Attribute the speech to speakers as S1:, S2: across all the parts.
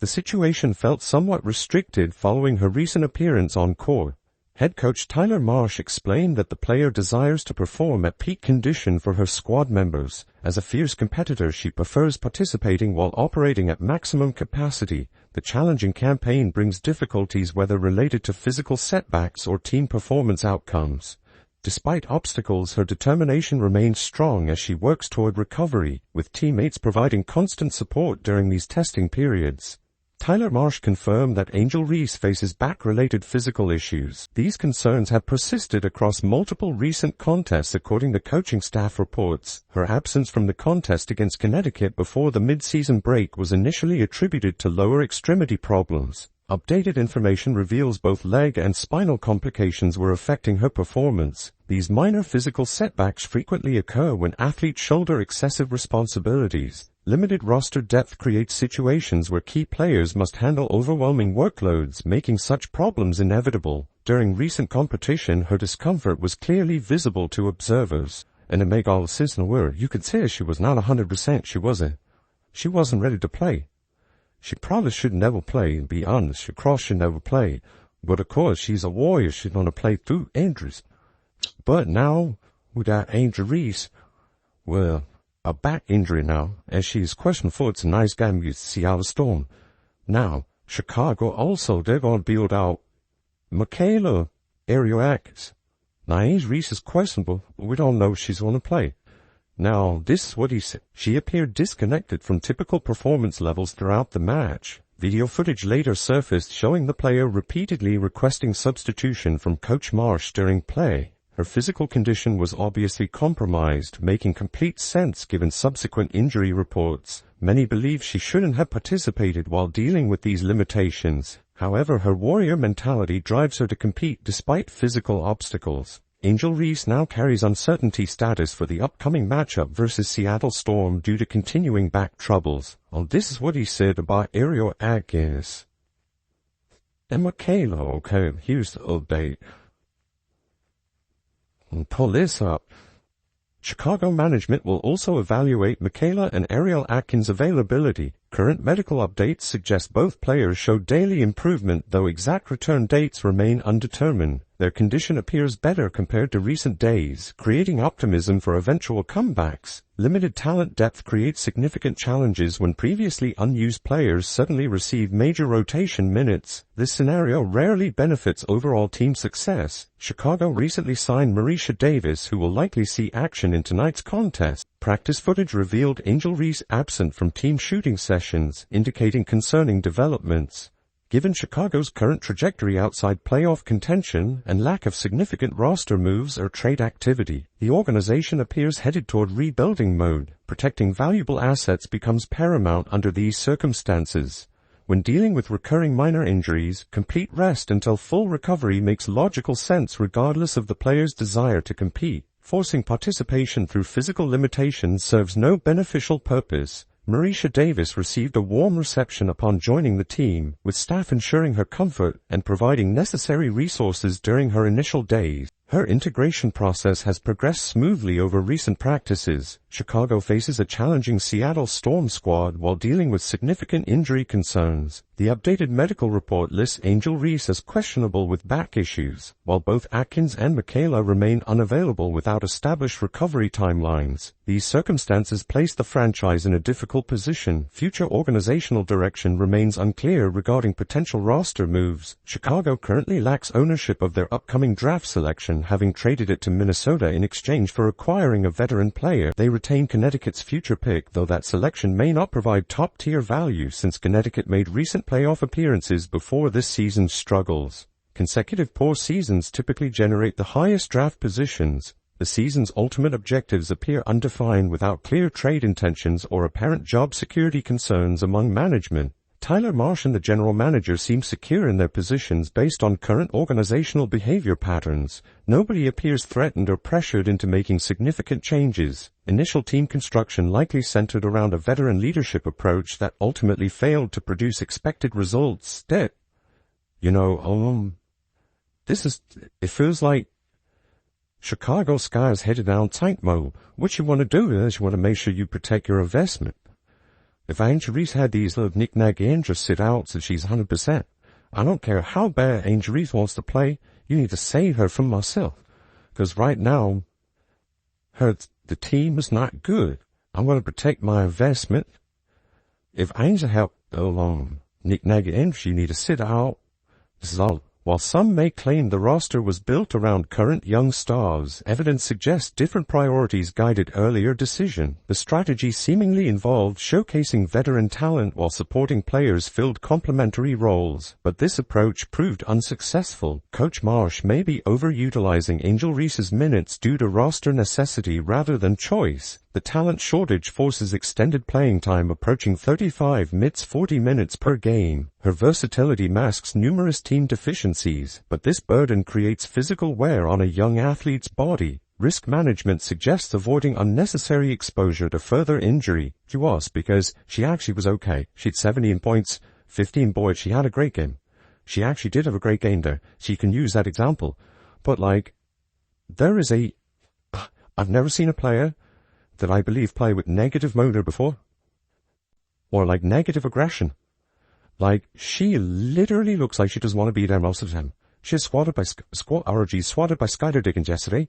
S1: The situation felt somewhat restricted following her recent appearance on court. Head coach Tyler Marsh explained that the player desires to perform at peak condition for her squad members. As a fierce competitor, she prefers participating while operating at maximum capacity. The challenging campaign brings difficulties whether related to physical setbacks or team performance outcomes. Despite obstacles, her determination remains strong as she works toward recovery, with teammates providing constant support during these testing periods. Tyler Marsh confirmed that Angel Reese faces back-related physical issues. These concerns have persisted across multiple recent contests according to coaching staff reports. Her absence from the contest against Connecticut before the mid-season break was initially attributed to lower extremity problems. Updated information reveals both leg and spinal complications were affecting her performance. These minor physical setbacks frequently occur when athletes shoulder excessive responsibilities. Limited roster depth creates situations where key players must handle overwhelming workloads, making such problems inevitable. During recent competition, her discomfort was clearly visible to observers. And to make all the sense in the world, you could say she was not 100%. She wasn't ready to play. She probably should never play, and be honest, she should never play. But of course, she's a warrior, she's gonna play through injuries. But now, with that Angel Reese, well, a back injury now, as she is questioned for tonight's game against Seattle Storm. Now, Chicago also, they're going to build out Michaela Ariel-Atkins. Now, Angel Reese is questionable, but we don't know if she's going to play. Now, this is what he said. She appeared disconnected from typical performance levels throughout the match. Video footage later surfaced showing the player repeatedly requesting substitution from Coach Marsh during play. Her physical condition was obviously compromised, making complete sense given subsequent injury reports. Many believe she shouldn't have participated while dealing with these limitations. However, her warrior mentality drives her to compete despite physical obstacles. Angel Reese now carries uncertainty status for the upcoming matchup versus Seattle Storm due to continuing back troubles. Well, this is what he said about Ariel-Atkins. And Michaela, okay, here's the update. Pull this up. Chicago management will also evaluate Michaela and Ariel-Atkins' availability. Current medical updates suggest both players showed daily improvement, though exact return dates remain undetermined. Their condition appears better compared to recent days, creating optimism for eventual comebacks. Limited talent depth creates significant challenges when previously unused players suddenly receive major rotation minutes. This scenario rarely benefits overall team success. Chicago recently signed Marisha Davis, who will likely see action in tonight's contest. Practice footage revealed Angel Reese absent from team shooting sessions, indicating concerning developments. Given Chicago's current trajectory outside playoff contention and lack of significant roster moves or trade activity, the organization appears headed toward rebuilding mode. Protecting valuable assets becomes paramount under these circumstances. When dealing with recurring minor injuries, complete rest until full recovery makes logical sense regardless of the player's desire to compete. Forcing participation through physical limitations serves no beneficial purpose. Marisha Davis received a warm reception upon joining the team, with staff ensuring her comfort and providing necessary resources during her initial days. Her integration process has progressed smoothly over recent practices. Chicago faces a challenging Seattle Storm squad while dealing with significant injury concerns. The updated medical report lists Angel Reese as questionable with back issues, while both Atkins and Michaela remain unavailable without established recovery timelines. These circumstances place the franchise in a difficult position. Future organizational direction remains unclear regarding potential roster moves. Chicago currently lacks ownership of their upcoming draft selection, having traded it to Minnesota in exchange for acquiring a veteran player. They retain Connecticut's future pick, though that selection may not provide top-tier value since Connecticut made recent playoff appearances before this season's struggles. Consecutive poor seasons typically generate the highest draft positions. The season's ultimate objectives appear undefined without clear trade intentions or apparent job security concerns among management. Tyler Marsh and the general manager seem secure in their positions based on current organizational behavior patterns. Nobody appears threatened or pressured into making significant changes. Initial team construction likely centered around a veteran leadership approach that ultimately failed to produce expected results. It feels like Chicago Sky is headed down tank mode. What you want to do is you want to make sure you protect your investment. If Angel Reese had these little knick-knack in, just sit out so she's 100%. I don't care how bad Angel Reese wants to play, you need to save her from myself. Because right now, the team is not good. I'm going to protect my investment. If Angel help along knick-knack in, you need to sit out. This is all. While some may claim the roster was built around current young stars, evidence suggests different priorities guided earlier decision. The strategy seemingly involved showcasing veteran talent while supporting players filled complementary roles. But this approach proved unsuccessful. Coach Marsh may be overutilizing Angel Reese's minutes due to roster necessity rather than choice. The talent shortage forces extended playing time approaching 35 minutes 40 minutes per game. Her versatility masks numerous team deficiencies, but this burden creates physical wear on a young athlete's body. Risk management suggests avoiding unnecessary exposure to further injury. She was, because she actually was okay. She had 17 points, 15 boards. She had a great game. She actually did have a great game there. She can use that example. But I've never seen a player that I believe play with negative motor before. Or negative aggression. She literally looks like she doesn't want to be there most of the time. She was swatted by Skylar Dickens yesterday.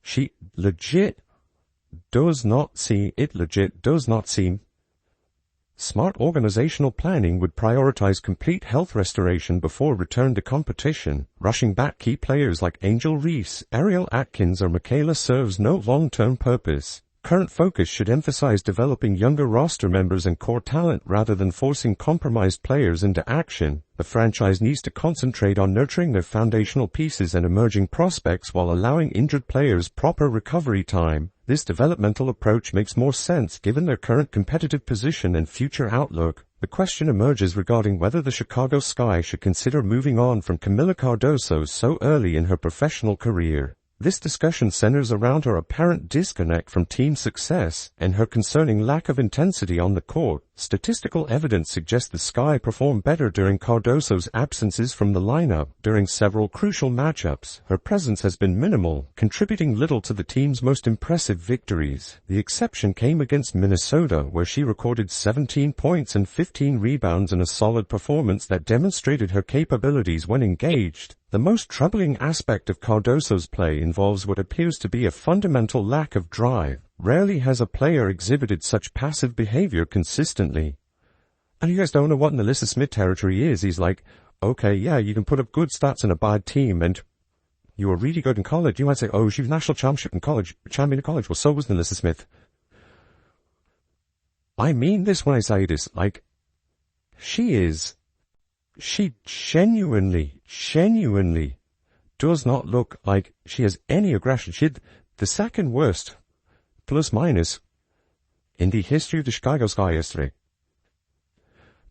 S1: She legit does not seem smart organizational planning would prioritize complete health restoration before return to competition. Rushing back key players like Angel Reese, Ariel Atkins, or Michaela serves no long-term purpose. Current focus should emphasize developing younger roster members and core talent rather than forcing compromised players into action. The franchise needs to concentrate on nurturing their foundational pieces and emerging prospects while allowing injured players proper recovery time. This developmental approach makes more sense given their current competitive position and future outlook. The question emerges regarding whether the Chicago Sky should consider moving on from Camila Cardoso so early in her professional career. This discussion centers around her apparent disconnect from team success and her concerning lack of intensity on the court. Statistical evidence suggests the Sky performed better during Cardoso's absences from the lineup. During several crucial matchups, her presence has been minimal, contributing little to the team's most impressive victories. The exception came against Minnesota, where she recorded 17 points and 15 rebounds in a solid performance that demonstrated her capabilities when engaged. The most troubling aspect of Cardoso's play involves what appears to be a fundamental lack of drive. Rarely has a player exhibited such passive behavior consistently. And you guys don't know what in Alyssa Smith territory is. He's like, okay, yeah, you can put up good stats in a bad team and you were really good in college. You might say, oh, she was national champion in college. Well, so was Alyssa Smith. I mean this when I say this. She genuinely does not look like she has any aggression. She had the second worst plus minus in the history of the Chicago Sky yesterday.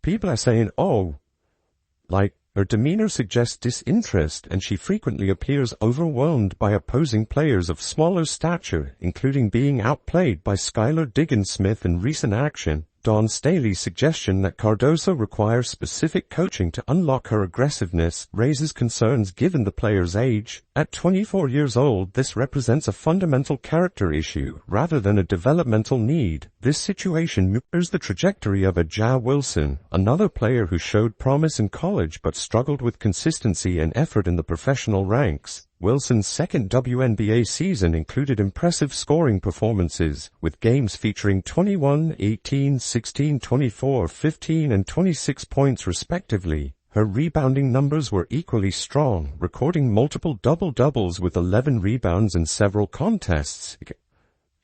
S1: People are saying, her demeanor suggests disinterest and she frequently appears overwhelmed by opposing players of smaller stature, including being outplayed by Skylar Diggins Smith in recent action. Don Staley's suggestion that Cardoso requires specific coaching to unlock her aggressiveness raises concerns given the player's age. At 24 years old, this represents a fundamental character issue rather than a developmental need. This situation mirrors the trajectory of Ja Wilson, another player who showed promise in college but struggled with consistency and effort in the professional ranks. Wilson's second WNBA season included impressive scoring performances, with games featuring 21, 18, 16, 24, 15, and 26 points respectively. Her rebounding numbers were equally strong, recording multiple double-doubles with 11 rebounds in several contests.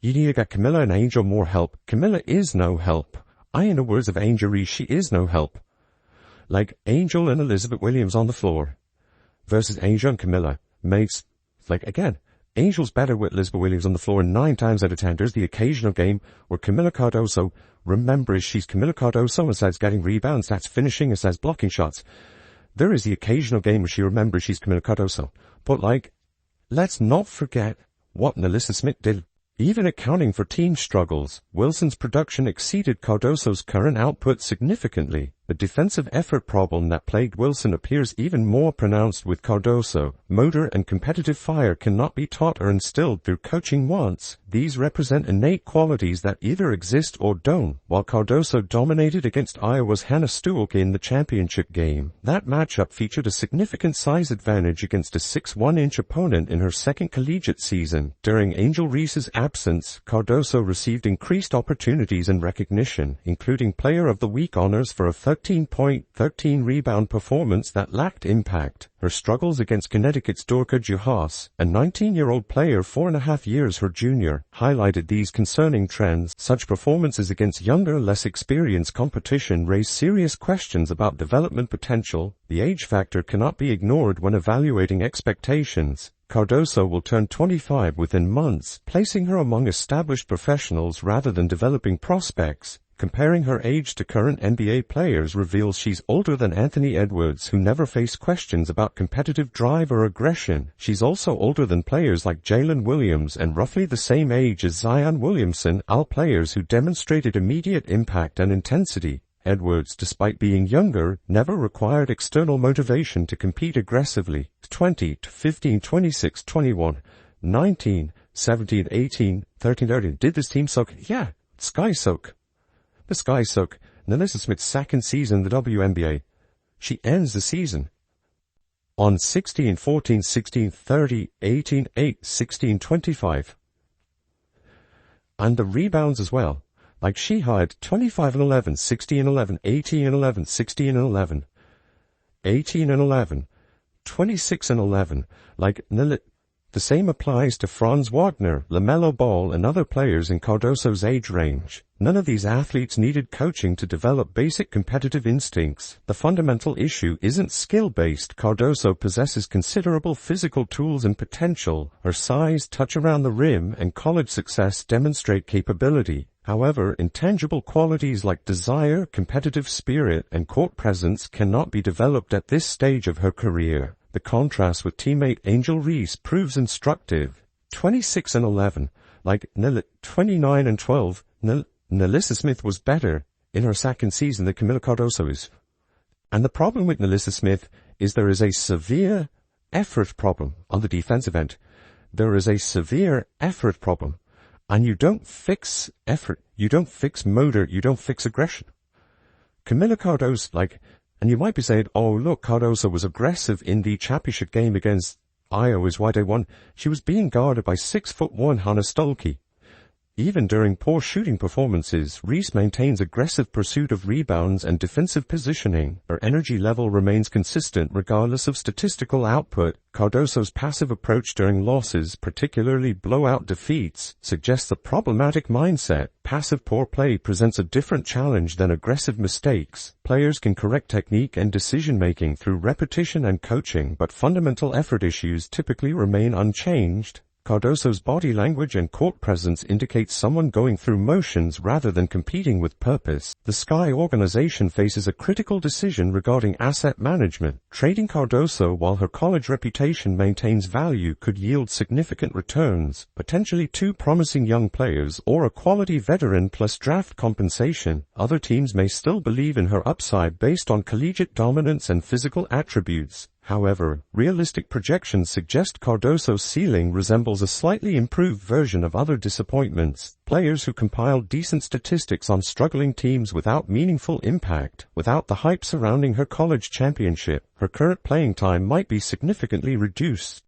S1: You need to get Camila and Angel more help. Camila is no help. In the words of Angel Reese, she is no help. Angel and Elizabeth Williams on the floor versus Angel and Camila. Makes, Angel's better with Elizabeth Williams on the floor 9 times out of 10. There's the occasional game where Camila Cardoso remembers she's Camila Cardoso and starts getting rebounds, starts finishing, and starts blocking shots. There is the occasional game where she remembers she's Camila Cardoso. But let's not forget what Alyssa Smith did. Even accounting for team struggles, Wilson's production exceeded Cardoso's current output significantly. The defensive effort problem that plagued Wilson appears even more pronounced with Cardoso. Motor and competitive fire cannot be taught or instilled through coaching once. These represent innate qualities that either exist or don't. While Cardoso dominated against Iowa's Hannah Stuelke in the championship game, that matchup featured a significant size advantage against a 6'1" opponent in her second collegiate season. During Angel Reese's absence, Cardoso received increased opportunities and recognition, including Player of the Week honors for a 13-point, 13-rebound performance that lacked impact. Her struggles against Connecticut's Dorka Juhas, a 19-year-old player 4.5 years her junior, highlighted these concerning trends. Such performances against younger, less experienced competition raise serious questions about development potential. The age factor cannot be ignored when evaluating expectations. Cardoso will turn 25 within months, placing her among established professionals rather than developing prospects. Comparing her age to current NBA players reveals she's older than Anthony Edwards, who never faced questions about competitive drive or aggression. She's also older than players like Jalen Williams and roughly the same age as Zion Williamson, all players who demonstrated immediate impact and intensity. Edwards, despite being younger, never required external motivation to compete aggressively. 20 to 15, 26, 21, 19, 17, 18, 13, 13. Did this team soak? Yeah, Sky soak. The Sky soak. NaLyssa Smith's second season in the WNBA. She ends the season on 16, 14, 16, 30, 18, 8, 16, 25. And the rebounds as well. Like she had 25 and 11, 16 and 11, 18 and 11, 16 and 11, 18 and 11, 26 and 11. Like the same applies to Franz Wagner, LaMelo Ball, and other players in Cardoso's age range. None of these athletes needed coaching to develop basic competitive instincts. The fundamental issue isn't skill-based. Cardoso possesses considerable physical tools and potential. Her size, touch around the rim, and college success demonstrate capability. However, intangible qualities like desire, competitive spirit, and court presence cannot be developed at this stage of her career. The contrast with teammate Angel Reese proves instructive. 26 and 11, like 29 and 12, NaLyssa Smith was better in her second season than Camila Cardoso is. And the problem with NaLyssa Smith is there is a severe effort problem on the defensive end. There is a severe effort problem. And you don't fix effort, you don't fix motor, you don't fix aggression. Camila Cardoso, and you might be saying, oh look, Cardoso was aggressive in the championship game against Iowa's why they won. She was being guarded by 6'1" Hannah Stuelke. Even during poor shooting performances, Reese maintains aggressive pursuit of rebounds and defensive positioning. Her energy level remains consistent regardless of statistical output. Cardoso's passive approach during losses, particularly blowout defeats, suggests a problematic mindset. Passive poor play presents a different challenge than aggressive mistakes. Players can correct technique and decision-making through repetition and coaching, but fundamental effort issues typically remain unchanged. Cardoso's body language and court presence indicate someone going through motions rather than competing with purpose. The Sky organization faces a critical decision regarding asset management. Trading Cardoso while her college reputation maintains value could yield significant returns, potentially two promising young players or a quality veteran plus draft compensation. Other teams may still believe in her upside based on collegiate dominance and physical attributes. However, realistic projections suggest Cardoso's ceiling resembles a slightly improved version of other disappointments. Players who compiled decent statistics on struggling teams without meaningful impact. Without the hype surrounding her college championship, her current playing time might be significantly reduced.